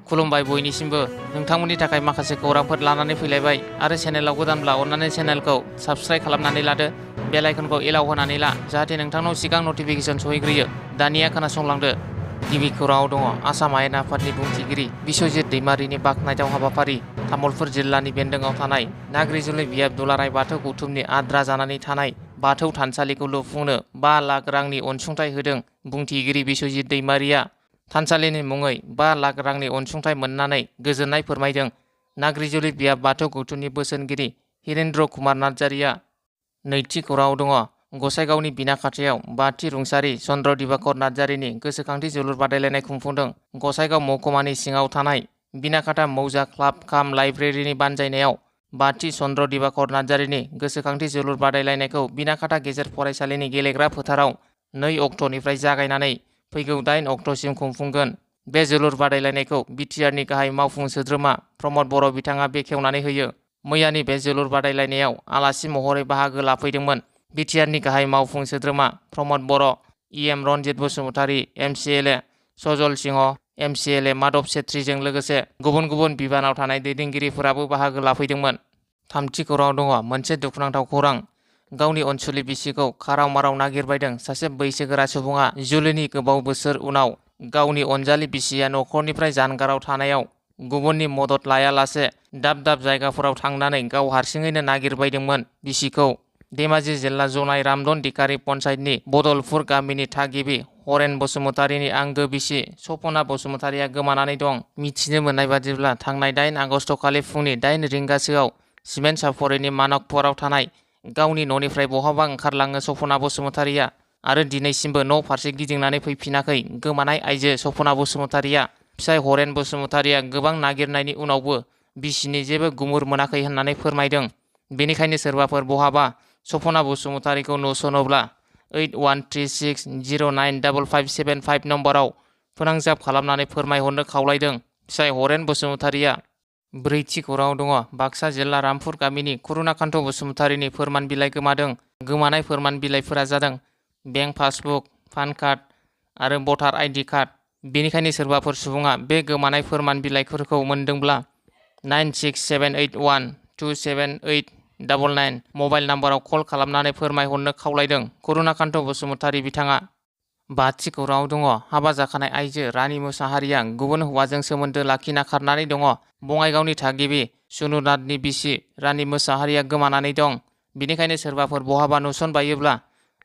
खुलुमबाय बयनिसिमबो नोंथांमोननि थाखाय माखासे खौरांफोर लानानै फैलायबाय आरो चेनेलाव गोदानब्ला अन्नानै चेनेलखौ साबस्क्राइब खालामनानै लादो बेल आइकनखौ एलाव होनानै ला जाहाथे नोंथांनाव सिगां नटिफिकेसन सहैग्रोयो। दानिया खोनासंलांदो। गिबि खौराङाव दङ आसाम आयेन आफादनि बुंथिगिरि बिश्वजित दैमारिनि बाखनायथाव हाबाफारि। तामुलपुर जिल्लानि बेन्दोंआव थानाय नाग्रिजुलि बियाब दुलाराय बाथौ गौथुमनि आद्रा जानानै थानाय बाथौ थानसालिखौ लुफुंनो 5 लाख रांनि अनसुंथाइ होदों बुंथिगिरि बिश्वजित दैमारिया। थानसालिनि मुङै 5 लाख रांनि अनसुंथाइ मोननानै गोजोननाय फोरमायदों नाग्रिजुलि बियाब बाथौ गौथुमनि बोसोनगिरि हिरेन्द्र कुमार नार्जारिया। नैथि खौराङाव दङ गसाइगावनि बिनाखाथायाव बाथि रुंसारि चन्द्र दिबाकर नार्जारिनि गोसोखांथि जोलुर बादायलायनाय खुंफुंदों। गसाइगाव महकुमानि सिङाव थानाय बिनाखाथा मौजा क्लाब काम लाइब्रेरिनि बानजायनायाव बाथि चन्द्र दिबाकर नार्जारिनि गोसोखांथि जोलुर बादायलायनायखौ बिनाखाथा गेजेर फरायसालिनि गेलेग्रा फोथाराव 2 अक्ट'निफ्राय जागायनानै फैगौ 8 अक्ट'सिम खुंफुंगोन। बे जोलुर बादायलायनायखौ बिटिआरनि गाहाय मावफुं सोद्रोमा प्रमद बर' बिथाङा बेखेवनानै होयो। मैयानि बे जोलुर बादायलायनायाव आलासि महरै बाहागो लाफैदोंमोन बिटिआरनि गाहाय मावफुं सोद्रोमा प्रमद बर', इएम रनजित बसुमतारी एमसिएलए, सजल सिंह एमसिएलए माधव छेत्रीजों लोगोसे गुबुन गुबुन बिबानाव थानाय दैदेनगिरिफोराबो बाहागो लाफैदोंमोन। थामथि खौराङाव दङ मोनसे दुखुनांथाव खौरां। गावनि अनसुलि बिसिखौ खाराव माराव नागिरबायदों सासे बैसोगोरा सुबुङा जुलिनि गोबाव बोसोर उनाव गावनि अनजालि बिसिया न'खरनिफ्राय जानगाराव थानायाव गुबुननि मदद लायालासे दाब दाब जायगाफोराव थांनानै गाव हारसिङैनो नागिरबायदोंमोन बिसिखौ। धेमाजि जिल्ला जनाय रामदन दिखारि पन्चायतनि बदलपुर गामिनि थागिबि हरेन बसुमतारीनि आंगो बिसि सपना बसुमतारीया गोमानानै दं। मिथिनो मोननाय बादिब्ला थांनाय 8 आगस्तखालि फुंनि 8 रिंगासोआव सिमेन्ट सापरिनि मानकपुराव थानाय गावनि न'निफ्राय बहाबा ओंखारलाङो सपना बसुमतारीया आरो दिनैसिमबो न' फारसे गिदिंनानै फैफिनाखै गोमानाय आइजो सपना बसुमतारीया। फिसाय हरेन बसुमतारीया गोबां नागिरनायनि उनावबो बिसिनि जेबो गुमुर मोनाखै होननानै फोरमायदों। बेनिखायनो सोरबाफोर बहाबा सपना बसुमतारीखौ नुसनोब्ला 8136095575 नम्बराव फोनांजाब खालामनानै फोरमायहरनो खावलायदों फिसाय हरेन बसुमतारीया। ब्रैथि खौराङाव दङ बाक्सा जिल्ला रामपुर गामिनि करुणाकान्त बसुमतारीनि फोरमान बिलाइ गोमादों। गोमानाय फोरमान बिलाइफोरा जादों बेंक पासबुक, पान कार्ड आरो भटार आइडि कार्ड। बेनिखायनो सोरबाफोर सुबुङा बे गोमानाय फोरमान बिलाइफोरखौ मोनदोंब्ला 9678127899 मबाइल नाम्बाराव कल खालामनानै फोरमायहरनो खावलायदों करुणाकान्त बसुमतारी बिथाङा। बाथि खौराङाव दङ हाबा जाखानाय आइजो रानि मुसाहारिया गुबुन हौवाजों सोमोन्दो लाखिना खारनानै दङ। बङाइगावनि थागिबि सुनुनाथनि बिसि रानि मुसाहारिया गोमानानै दं। बेनिखायनो सोरबाफोर बहाबा नुसनबायोब्ला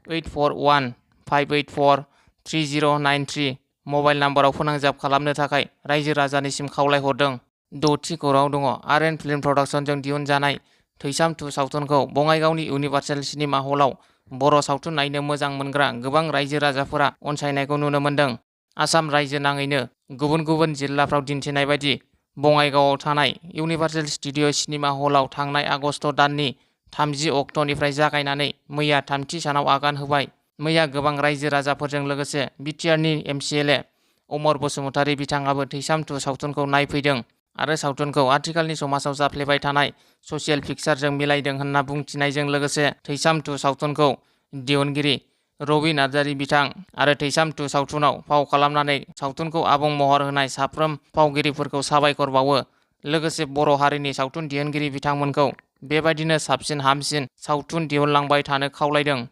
8415843093 मबाइल नाम्बाराव फोनांजाब खालामनो थाखाय रायजो राजानिसिम खावलायहरदों। द'थि खौराङाव दङ आरएन फिल्म प्रडाक्शनजों दिहुनजानाय थैसाम 2 सावथुनखौ बङाइगावनि इउनिभार्सेल सिनेमा हलाव बर' सावथुन नायनो मोजां मोनग्रा गोबां रायजो राजाफोरा अनसायनायखौ नुनो मोन्दों। आसाम रायजो नाङैनो गुबुन गुबुन जिल्लाफ्राव दिन्थिनाय बायदि बङाइगावआव थानाय इउनिभार्सेल स्टुडिअ सिनेमा हलाव थांनाय आगस्त दाननि 30 अक्ट'निफ्राय जागायनानै मैया 3थि सानाव आगान होबाय। मैया गोबां रायजो राजाफोरजों लोगोसे बिटिआरनि एमसिएलए अमर बसुमतारी बिथाङाबो थैसाम 2 सावथुनखौ नायफैदों आरो सावथुनखौ आथिखालनि समाजाव जाफ्लेबाय थानाय ससियेल पिक्सारजों मिलायदों होनना बुंथिनायजों लोगोसे थैसाम 2 सावथुनखौ दिहुनगिरि रबि नार्जारि बिथां आरो थैसाम 2 सावथुनाव फाव खालामनानै सावथुनखौ आबुं महर होनाय साफ्रोम फावगिरिफोरखौ साबायखर बावो। लोगोसे बर' हारिनि सावथुन दिहुनगिरि बिथांमोनखौ बेबायदिनो साबसिन हामसिन सावथुन दिहुनलांबाय थानो खावलायदों।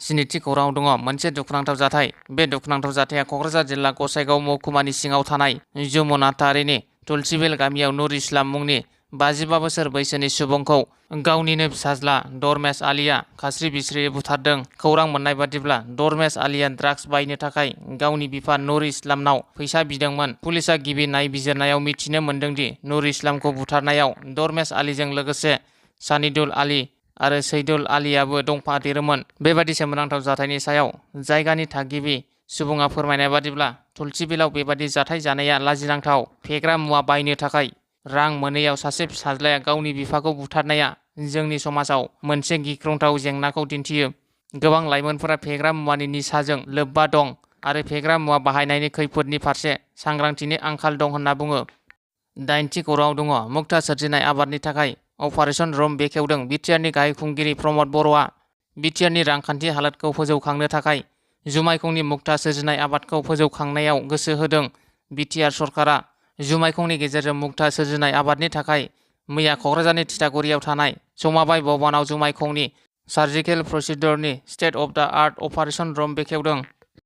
स्निथि खौराङाव दङ मोनसे दुखुनांथाव जाथाय। बे दुखुनांथाव जाथाया क'क्राझार जिल्ला गसाइगाव महकुमानि सिङाव थानाय जमुना तारिनि तुलसिबिल गामियाव नुर इस्लाम मुंनि 55 बोसोर बैसोनि सुबुंखौ गावनिनो फिसाज्ला दरमेश आलीया खास्रि बिस्रियै बुथारदों। खौरां मोननाय बादिब्ला दरमेश आलीया ड्राग्स बायनो थाखाय गावनि बिफा नुर इस्लामनाव फैसा बिदोंमोन। पुलिसआ गिबि नायबिजिरनायाव मिथिनो मोन्दोंदि नुर इस्लामखौ बुथारनायाव दरमेश आलीजों लोगोसे सानिदुल आली आरो सैदुल आलीयाबो दंफादेरोमोन। बेबादि सोमोनांथाव जाथायनि सायाव जायगानि थागिबि सुबुङा फोरमायनाय बादिब्ला तुलसिबिलाव बेबादि जाथाय जानाया लाजिनांथाव। फेग्रा मुवा बायनो थाखाय रां मोनैयाव सासे फिसाज्लाया गावनि बिफाखौ बुथारनाया जोंनि समाजाव मोनसे गिख्रंथाव जेंनाखौ दिन्थियो। गोबां लाइमोनफोरा फेग्रा मुवानि निसाजों लोब्बा दं आरो फेग्रा मुवा बाहायनायनि खैफोदनि फारसे सांग्रांथिनि आंखाल दं होनना बुङो। 8थि खौराङाव दङ मुक्ता सोरजिनाय आबादनि थाखाय अपारेशन रुम बेखेवदों बिटिआरनि गाहाय खुंगिरि प्रमद बर'आ। बिटिआरनि रांखान्थि हालोदखौ फोजौखांनो थाखाय जुमायखंनि मुक्ता सोरजिनाय आबादखौ फोजौखांनायाव गोसो होदों बिटिआर सरकारा। जुमाय खंनि गेजेरजों मुक्ता सोरजिनाय आबादनि थाखाय मैया क'क्राझारनि थिथागुरियाव थानाय समाबाय भवनाव जुमाय खंनि सार्जिकेल प्रसिडरनि state of the art operation room बेखेवदों।